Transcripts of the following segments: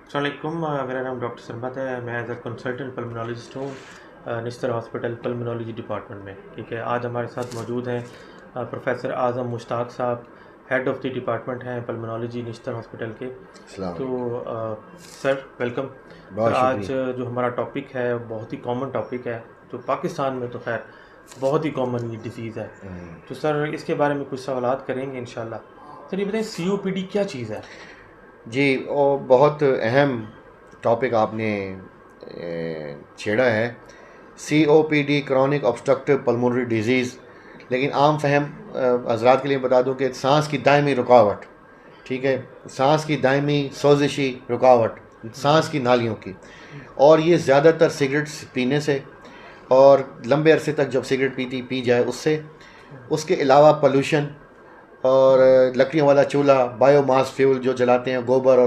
अस्सलामुअलैकुम। मेरा नाम डॉक्टर सरमत है। मैं एज अ कंसल्टेंट पल्मोनोलॉजिस्ट हूँ निस्तर हॉस्पिटल पल्मोनोलॉजी डिपार्टमेंट में। ठीक है, आज हमारे साथ मौजूद हैं प्रोफेसर आज़म मुश्ताक साहब, हेड ऑफ़ द डिपार्टमेंट हैं पल्मोनोलॉजी निस्तर हॉस्पिटल के। अस्सलाम तो वालेकुम। Sir welcome. बहुत सर आज शुक्रिया। जो हमारा टॉपिक है बहुत ही कॉमन टॉपिक है, जो पाकिस्तान में तो खैर बहुत ही कॉमन ये डिजीज़ है। तो सर इसके बारे में कुछ सवालात करेंगे इंशाल्लाह। सर ये बताएं, COPD क्या चीज़ है? जी, और बहुत अहम टॉपिक आपने छेड़ा है। COPD chronic obstructive pulmonary disease, लेकिन आम फहम हजरात के लिए बता दूं कि सांस की दायमी रुकावट, ठीक है, सांस की दायमी सोजिशी रुकावट, सांस की नालियों की। और ये ज़्यादातर सिगरेट्स पीने से और लंबे अरसे तक जब सिगरेट पी जाए उससे, उसके अलावा पोल्यूशन और लकड़ियों वाला चूल्हा, बायोमास फ्यूल जो जलाते हैं गोबर,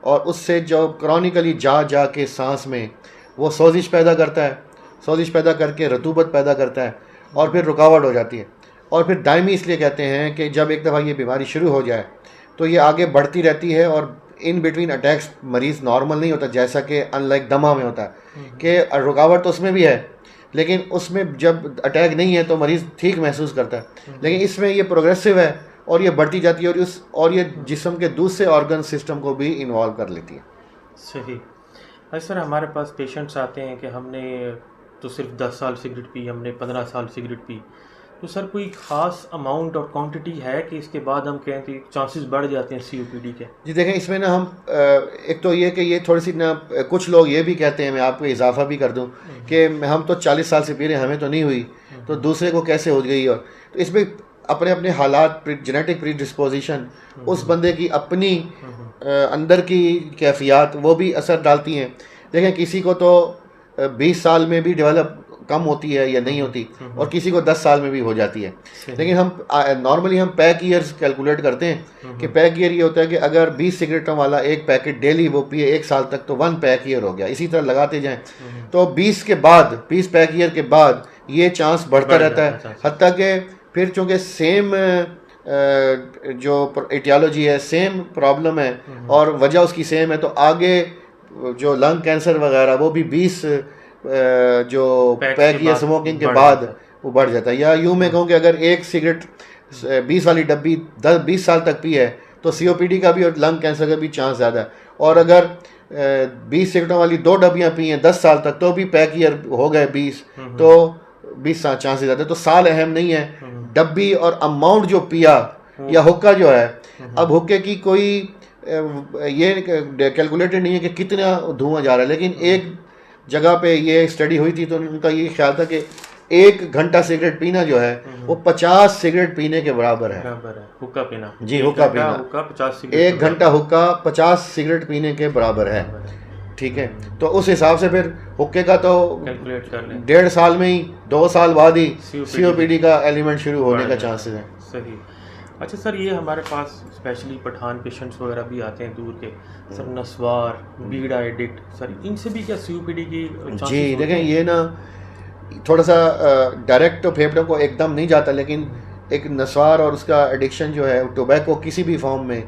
और उससे जो क्रॉनिकली जा के सांस में वो सोजिश पैदा करता है, सोजिश पैदा करके रतूबत पैदा करता है और फिर रुकावट हो जाती है। और फिर दायमी इसलिए कहते हैं कि जब एक दफ़ा ये बीमारी शुरू हो जाए तो ये आगे बढ़ती रहती है और इन बिटवीन अटैक्स मरीज़ नॉर्मल नहीं होता, जैसा कि अनलाइक दमा में होता है कि रुकावट तो उसमें भी है, लेकिन उसमें जब अटैक नहीं है तो मरीज़ ठीक महसूस करता है। लेकिन इसमें ये प्रोग्रेसिव है और ये बढ़ती जाती है और ये जिस्म के दूसरे ऑर्गन सिस्टम को भी इन्वॉल्व कर लेती है। सही। अच्छा सर, हमारे पास पेशेंट्स आते हैं कि हमने तो सिर्फ 10 साल सिगरेट पी, हमने 15 साल सिगरेट पी। तो सर कोई ख़ास अमाउंट और क्वांटिटी है कि इसके बाद हम कहें कि चांसेस बढ़ जाते हैं COPD के? जी देखें, इसमें ना हम एक तो ये कि ये थोड़ी सी ना, कुछ लोग ये भी कहते हैं, मैं आपको इजाफा भी कर दूं कि हम तो 40 साल से पी रहे हैं, हमें तो नहीं हुई, तो दूसरे को कैसे हो गई। और तो इसमें अपने अपने हालात, जेनेटिक प्री डिस्पोजिशन, उस बंदे की अपनी अंदर की कैफियत वो भी असर डालती हैं। देखें, किसी को तो 20 साल में भी डेवलप कम होती है या नहीं होती, और किसी को 10 साल में भी हो जाती है। लेकिन हम नॉर्मली हम पैक ईयर्स कैलकुलेट करते हैं कि पैक ईयर ये होता है कि अगर 20 सिगरेटों वाला एक पैकेट डेली वो पिए 1 साल तक तो 1 पैक ईयर हो गया। इसी तरह लगाते जाएं तो 20 पैक ईयर के बाद ये चांस बढ़ता रहता है, हत्ता कि फिर चूँकि सेम जो एटियोलॉजी है, सेम प्रॉब्लम है और वजह उसकी सेम है, तो आगे जो लंग कैंसर वगैरह वो भी 20 जो पैक या स्मोकिंग के बाद वो बढ़ जाता है। या यूँ मैं कहूँ कि अगर एक सिगरेट 20 वाली डब्बी 20 साल तक पी है तो COPD का भी और लंग कैंसर का भी चांस ज़्यादा है। और अगर 20 सिगरेटों वाली 2 डब्बियाँ पी हैं 10 साल तक तो भी पैक ईयर हो गए 20, तो 20 चांसेस ज़्यादा है। तो साल अहम नहीं है, डब्बी और अमाउंट जो पिया या हुक्का जो है। अब हुक्के की कोई ये कैलकुलेटेड नहीं है कि कितना धुआं जा रहा है, लेकिन एक जगह पे ये स्टडी हुई थी तो उनका ये ख्याल था कि 1 घंटा सिगरेट पीना जो है वो 50 सिगरेट पीने के बराबर है। हुक्का पीना? जी, हुक्का पीना, हुक्का 50 सिगरेट, 1 घंटा हुक्का 50 सिगरेट पीने के बराबर है। ठीक है, तो उस हिसाब से फिर हुक्के का तो कैलकुलेट कर लें, 1.5 साल में ही 2 साल बाद ही COPD का एलिमेंट शुरू होने का चांसेस है। सही। अच्छा सर, ये हमारे पास स्पेशली पठान पेशेंट्स वगैरह भी आते हैं दूर के, सर नस्वार, बीड़ा एडिक्ट, सर इनसे भी क्या COPD की चांसेस? जी देखें, ये ना थोड़ा सा डायरेक्ट तो फेफड़ों को एकदम नहीं जाता, लेकिन एक नस्वार और उसका एडिक्शन जो है टोबैको किसी भी फॉर्म में,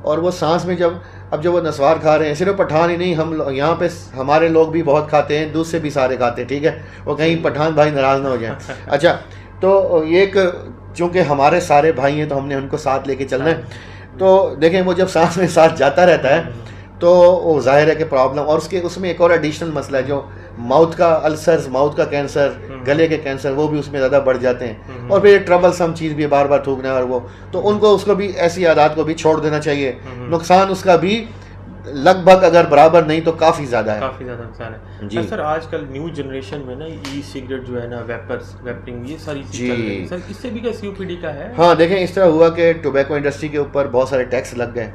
और वो सांस में जब वो नस्वार खा रहे हैं, सिर्फ पठान ही नहीं, हम यहाँ पे हमारे लोग भी बहुत खाते हैं, दूसरे भी सारे खाते हैं, ठीक है, वो कहीं पठान भाई नाराज़ ना हो जाए। अच्छा, तो ये एक चूँकि हमारे सारे भाई हैं तो हमने उनको साथ लेके चलना है। तो देखें, वो जब सांस में साथ जाता रहता है तो वो जाहिर है कि प्रॉब्लम, और उसमें एक और एडिशनल मसला है, जो माउथ का अल्सर्स, माउथ का कैंसर, गले के कैंसर, वो भी उसमें ज़्यादा बढ़ जाते हैं। और फिर ट्रबल सम चीज़ भी बार बार थूकना, और वो तो उसको भी ऐसी आदत को भी छोड़ देना चाहिए। नुकसान उसका भी लगभग अगर बराबर नहीं तो काफ़ी ज़्यादा है, काफ़ी ज़्यादा नुकसान है जी। सर आजकल न्यू जनरेशन में ना सिगरेट जो है ना, वेपिंग, ये सारी चीज़ चल रही है, सर इससे भी क्या COPD का है? हाँ देखें, इस तरह हुआ कि टोबैको इंडस्ट्री के ऊपर बहुत सारे टैक्स लग गए,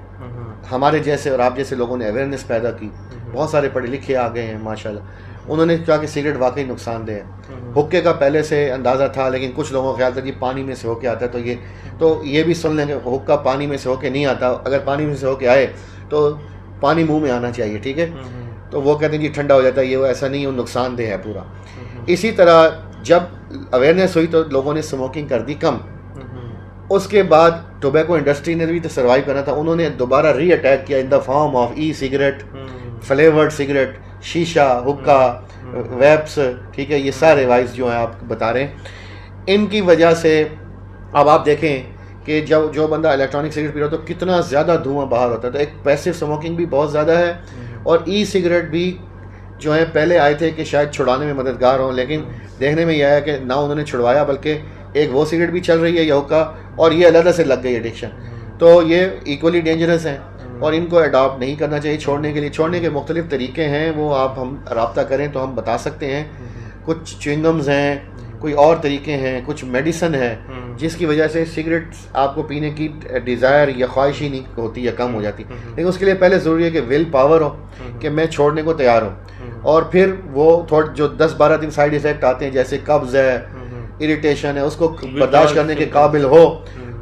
हमारे जैसे और आप जैसे लोगों ने अवेयरनेस पैदा की, बहुत सारे पढ़े लिखे आ गए हैं माशाल्लाह। उन्होंने कहा कि सिगरेट वाकई नुकसानदेह है। हुक्के का पहले से अंदाज़ा था, लेकिन कुछ लोगों का ख्याल था कि पानी में से होके आता है, तो ये भी सुन लें कि हुक्का पानी में से होके नहीं आता। अगर पानी में से होके आए तो पानी मुंह में आना चाहिए, ठीक है, तो वो कहते हैं जी ठंडा हो जाता है, ये वो ऐसा नहीं है, वो नुकसानदेह है पूरा। इसी तरह जब अवेयरनेस हुई तो लोगों ने स्मोकिंग कर दी कम, उसके बाद टोबैको इंडस्ट्री ने भी तो सर्वाइव करना था, उन्होंने दोबारा री अटैक किया in the form of e cigarette, flavoured cigarette, शीशा, हुक्का, वेप्स, ठीक है, ये सारे वाइस जो हैं आप बता रहे हैं। इनकी वजह से अब आप देखें कि जब जो बंदा इलेक्ट्रॉनिक सिगरेट पी रहा है तो कितना ज़्यादा धुआं बाहर होता है, तो एक पैसिव स्मोकिंग भी बहुत ज़्यादा है। और ई सिगरेट भी जो है पहले आए थे कि शायद छुड़ाने में मददगार हों, लेकिन देखने में यह आया कि ना उन्होंने छुड़वाया, बल्कि एक वो सिगरेट भी चल रही है या हुक्का, और ये अलग से लग गई एडिक्शन। तो ये इक्वली डेंजरस हैं और इनको अडॉप्ट नहीं करना चाहिए। छोड़ने के लिए छोड़ने के मुख्तलिफ तरीके हैं, वो आप हम रब्ता करें तो हम बता सकते हैं। कुछ च्युइंगम्स हैं, कोई और तरीके हैं, कुछ मेडिसन है जिसकी वजह से सिगरेट आपको पीने की डिज़ायर या ख्वाहिश ही नहीं होती या कम हो जाती। लेकिन उसके लिए पहले ज़रूरी है कि विल पावर हो कि मैं छोड़ने को तैयार हूँ, और फिर वो थोड़े जो 10-12 दिन साइड इफ़ेक्ट आते हैं जैसे कब्ज़ है, इरिटेशन है, उसको बर्दाश्त करने के काबिल हो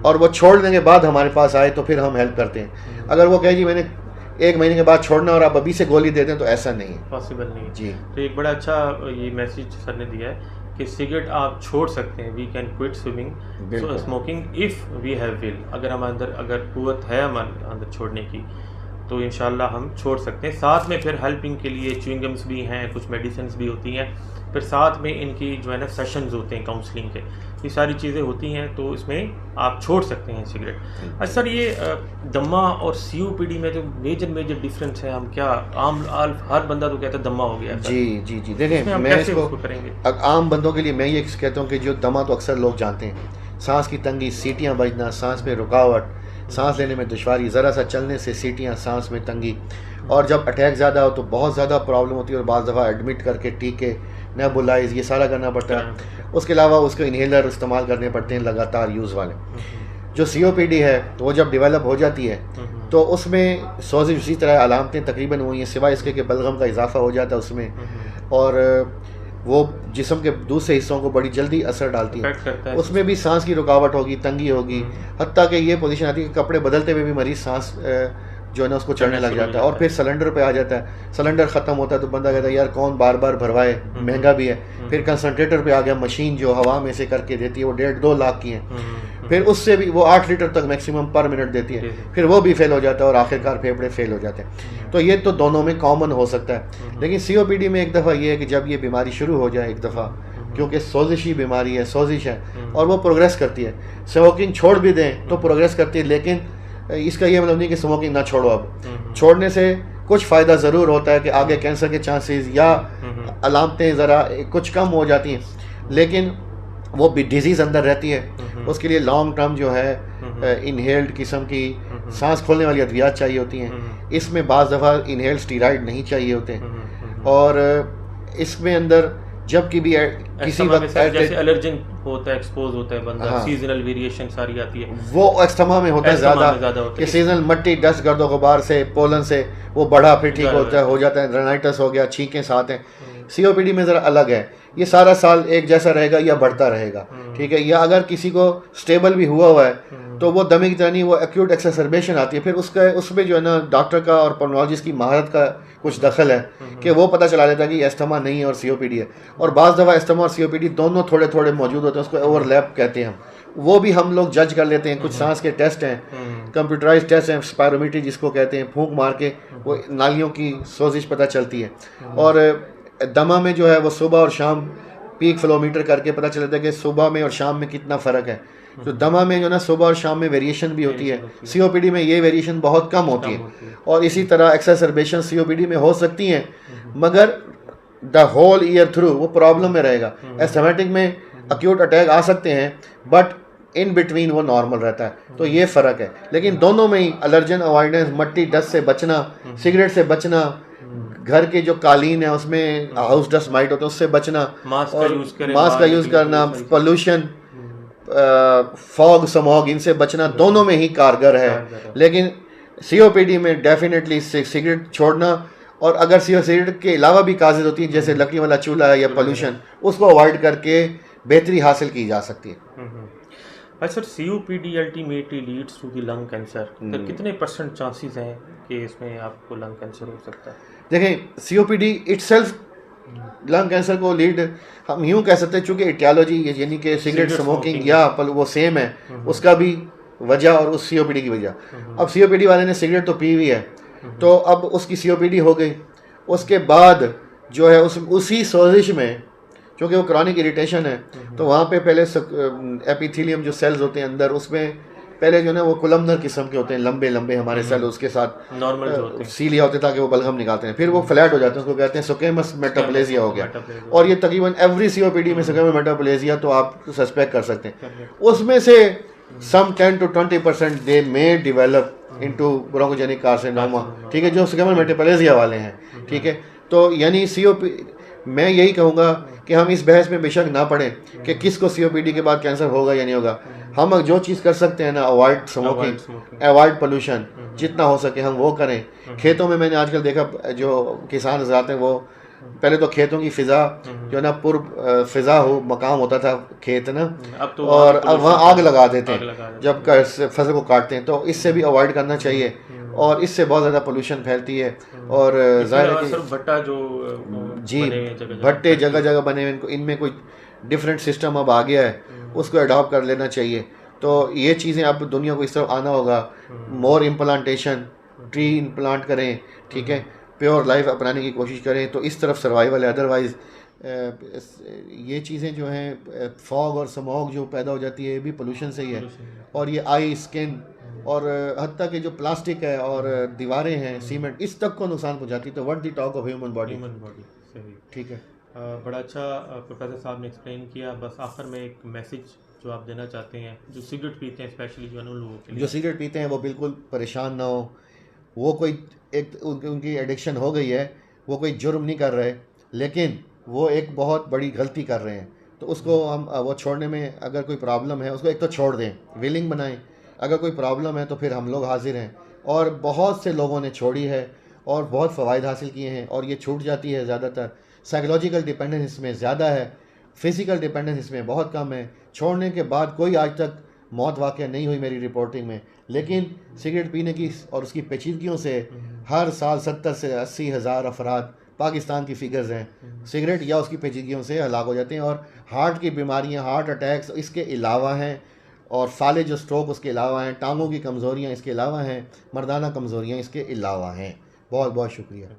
और वो छोड़ने के बाद हमारे पास आए तो फिर हम हेल्प करते हैं। अगर वो कहे जी मैंने 1 महीने के बाद छोड़ना और आप अभी से गोली दे दें तो ऐसा नहीं है, पॉसिबल नहीं है जी। तो एक बड़ा अच्छा ये मैसेज सर ने दिया है कि सिगरेट आप छोड़ सकते हैं, we can quit swimming smoking if we have will. अगर हम अंदर अगर कुव्वत है हमारे अंदर छोड़ने की तो इंशाल्लाह हम छोड़ सकते हैं। साथ में फिर हेल्पिंग के लिए च्युइंगम्स भी हैं, कुछ मेडिसिन भी होती हैं, फिर साथ में इनकी जो है ना सेशंस होते हैं काउंसलिंग के, ये सारी चीज़ें होती हैं, तो इसमें आप छोड़ सकते हैं सिगरेट। अच्छा सर, ये दमा और COPD में जो मेजर डिफरेंस है, हम क्या हर बंदा तो कहता है दमा हो गया। जी जी जी, देखें मैं इसको करेंगे आम बंदों के लिए मैं ये कहता हूँ कि जो दमा तो अक्सर लोग जानते हैं, सांस की तंगी, सीटियाँ बजना, सांस में रुकावट, सांस लेने में दुश्वारी, ज़रा सा चलने से सीटियाँ, सांस में तंगी, और जब अटैक ज़्यादा हो तो बहुत ज़्यादा प्रॉब्लम होती है और बाज़ दफ़ा एडमिट करके टीके, नेबुलाइज, ये सारा करना पड़ता है। उसके अलावा उसको इन्हेलर इस्तेमाल करने पड़ते हैं लगातार यूज़ वाले। जो COPD है तो वो जब डेवलप हो जाती है तो उसमें सोजिश इसी तरह अलामतें तकरीबन हुई हैं, सिवाय इसके कि बलगम का इजाफा हो जाता है उसमें, और वो जिस्म के दूसरे हिस्सों को बड़ी जल्दी असर डालती है। उसमें भी सांस की रुकावट होगी, तंगी होगी, हत्ता कि ये पोजीशन आती है कि कपड़े बदलते हुए भी मरीज सांस जो है ना उसको चढ़ने लग जाता है, और फिर सिलेंडर पे आ जाता है। सिलेंडर ख़त्म होता है तो बंदा कहता है यार कौन बार बार भरवाए, महंगा भी है। फिर कंसनट्रेटर पे आ गया, मशीन जो हवा में से करके देती है वो 1.5-2 लाख की है, फिर उससे भी वो 8 लीटर तक मैक्सिमम पर मिनट देती है, फिर वो भी फेल हो जाता है और आखिरकार फेफड़े फेल हो जाते हैं। तो ये तो दोनों में कॉमन हो सकता है। लेकिन COPD में एक दफ़ा ये है कि जब ये बीमारी शुरू हो जाए एक दफ़ा, क्योंकि सोजिशी बीमारी है, सोजिश है और वो प्रोग्रेस करती है, स्मोकिंग छोड़ भी दें तो प्रोग्रेस करती है, लेकिन इसका ये मतलब नहीं कि स्मोकिंग ना छोड़ो। अब छोड़ने से कुछ फ़ायदा ज़रूर होता है कि आगे कैंसर के चांसेस या अलामतें ज़रा कुछ कम हो जाती हैं, लेकिन वो भी डिजीज़ अंदर रहती है। उसके लिए लॉन्ग टर्म जो है इनहेल्ड किस्म की सांस खोलने वाली अद्वियात चाहिए होती हैं। इसमें बाज़ दफ़ा इनहेल्ड स्टीरॉइड नहीं चाहिए होते हैं, और इसमें अंदर जबकि भी किसी वक्त जैसे एलर्जन होता है, एक्सपोज होता है बंदा, सीजनल वेरिएशन सारी आती है, वो एस्थमा में होता है ज़्यादा कि सीजनल मट्टी, डस्ट, गर्दो गुबार से, पोलन से वो बढ़ा फिर ठीक होता है, हो जाता है, रेनाइटिस हो गया, छींकें साथ हैं। COPD में ज़रा अलग है, ये सारा साल एक जैसा रहेगा या बढ़ता रहेगा, ठीक है। या अगर किसी को स्टेबल भी हुआ है तो वो दमे की तरह नहीं, वो एक्यूट एक्सरबेशन आती है, फिर उसमें जो है ना डॉक्टर का और पल्मोनोलॉजिस्ट की महारत का कुछ दखल है कि वो पता चला देता है कि एस्थमा नहीं है और COPD है। और बाज़ दफ़ा एस्थमा और COPD दोनों थोड़े थोड़े मौजूद होते हैं, उसको ओवरलैप कहते हैं हम, वो भी हम लोग जज कर लेते हैं। कुछ सांस के टेस्ट हैं, कंप्यूटराइज टेस्ट हैं, स्पायरोमीट्री जिसको कहते हैं, फूंक मार के वो नालियों की सोजिश पता चलती है। और दमा में जो है वो सुबह और शाम पीक फ्लोमीटर करके पता चलता है कि सुबह में और शाम में कितना फ़र्क है। तो दमा में जो ना सुबह और शाम में वेरिएशन भी होती है, COPD में ये वेरिएशन बहुत कम होती है। और इसी तरह एक्सरबेशन COPD में हो सकती हैं, मगर द होल ईयर थ्रू वो प्रॉब्लम में रहेगा। एस्थमेटिक में अक्यूट अटैक आ सकते हैं, बट इन बिटवीन वो नॉर्मल रहता है। तो ये फ़र्क है, लेकिन दोनों में ही एलर्जन अवॉइडेंस, मट्टी डस्ट से बचना, सिगरेट से बचना, घर के जो कालीन है उसमें हाउस डस्ट माइट होते हैं उससे बचना, मास्क का यूज़ करना, पोल्यूशन, फॉग, स्मॉग, इनसे बचना दोनों में ही कारगर है। लेकिन COPD में डेफिनेटली सिगरेट छोड़ना, और अगर सिगरेट के अलावा भी काजेज़ होती हैं जैसे लकड़ी वाला चूल्हा या पोल्यूशन, उसको अवॉइड करके बेहतरी हासिल की जा सकती है। अच्छा, COPD ultimately leads to the lung cancer, तो कितने % चांसेस हैं कि इसमें आपको लंग कैंसर हो सकता है? देखें, COPD इटसेल्फ लंग कैंसर को लीड हम यूँ कह सकते हैं, चूँकि इटियोलॉजी यानी कि सिगरेट स्मोकिंग या वो सेम है, उसका भी वजह और उस COPD की वजह। अब COPD वाले ने सिगरेट तो पी हुई है, तो अब उसकी COPD हो गई, उसके बाद जो है उसी सोजिश में, क्योंकि वो क्रॉनिक इरिटेशन है, तो वहाँ पे पहले एपिथेलियम जो सेल्स होते हैं अंदर, उसमें पहले जो है वो कोलमनर किस्म के होते हैं, लंबे लंबे हमारे सेल, उसके साथ नॉर्मल जो होते हैं सीलिया होते हैं ताकि वो बलगम निकालते हैं, फिर वो फ्लैट हो जाते हैं, उसको कहते हैं स्क्वेमस मेटाप्लेजिया हो गया। और ये तकरीबन एवरी COPD में स्क्वेमस मेटाप्लेजिया तो आप सस्पेक्ट कर सकते हैं। उसमें से सम 10 to 20% they may develop into bronchogenic carcinoma, ठीक है, जो स्क्वेमस मेटाप्लेजिया वाले हैं, ठीक है। तो यानी मैं यही कहूँगा कि हम इस बहस में बेशक ना पढ़ें कि किसको COPD के बाद कैंसर होगा या नहीं होगा। हम जो चीज़ कर सकते हैं ना, अवॉइड स्मोकिंग, अवॉइड पोल्यूशन, जितना हो सके हम वो करें। खेतों में मैंने आजकल देखा जो किसान हज़रात हैं वो पहले तो खेतों की फ़िज़ा जो ना फ़िज़ा हो मकाम होता था खेत ना, और अब वहाँ आग लगा देते हैं जब फसल को काटते हैं, तो इससे भी अवॉइड करना चाहिए, और इससे बहुत ज़्यादा पोल्यूशन फैलती है। और ज़ाहिर है कि भट्टा जो जी भट्टे जगह जगह बने हुए, इनमें कोई डिफरेंट सिस्टम अब आ गया है, उसको अडॉप्ट कर लेना चाहिए। तो ये चीज़ें अब दुनिया को इस तरफ आना होगा, मोर इम्प्लांटेशन, ट्री इम्प्लांट करें, ठीक है, प्योर लाइफ अपनाने की कोशिश करें, तो इस तरफ सर्वाइवल है। अदरवाइज़ ये चीज़ें जो हैं फॉग और स्मॉग जो पैदा हो जाती है, ये भी पोल्यूशन से ही है। और ये आई स्किन और हत्ता के जो प्लास्टिक है और दीवारें हैं सीमेंट, इस तक को नुकसान पहुंचाती है। तो what the talk of human body. सही, ठीक है। बड़ा अच्छा प्रोफेसर साहब ने एक्सप्लेन किया। बस आखिर में एक मैसेज जो आप देना चाहते हैं जो सिगरेट पीते हैं, स्पेशली जो उन लोगों के लिए, जो सिगरेट पीते हैं वो बिल्कुल परेशान ना हो। वो कोई एक उनकी एडिक्शन हो गई है, वो कोई जुर्म नहीं कर रहे, लेकिन वो एक बहुत बड़ी गलती कर रहे हैं। तो उसको हम वो छोड़ने में, अगर कोई प्रॉब्लम है उसको एक तो छोड़ दें, विलिंग बनाएं। अगर कोई प्रॉब्लम है तो फिर हम लोग हाजिर हैं, और बहुत से लोगों ने छोड़ी है और बहुत फ़वाइद हासिल किए हैं, और ये छूट जाती है ज़्यादातर। साइकोलॉजिकल डिपेंडेंस इसमें ज़्यादा है, फिज़िकल डिपेंडेंस इसमें बहुत कम है। छोड़ने के बाद कोई आज तक मौत वाक़या नहीं हुई मेरी रिपोर्टिंग में, लेकिन सिगरेट पीने की और उसकी पेचीदगियों से हर साल 70 से 80 हज़ार अफराद, पाकिस्तान की फ़िगर्स हैं, सिगरेट या उसकी पेचीदगियों से हलाक हो जाते हैं। और हार्ट की बीमारियां, हार्ट अटैक्स इसके अलावा हैं, और फाले जो स्ट्रोक उसके अलावा हैं, टांगों की कमज़ोरियाँ इसके अलावा हैं, मर्दाना कमज़ोरियाँ इसके अलावा हैं। बहुत बहुत शुक्रिया।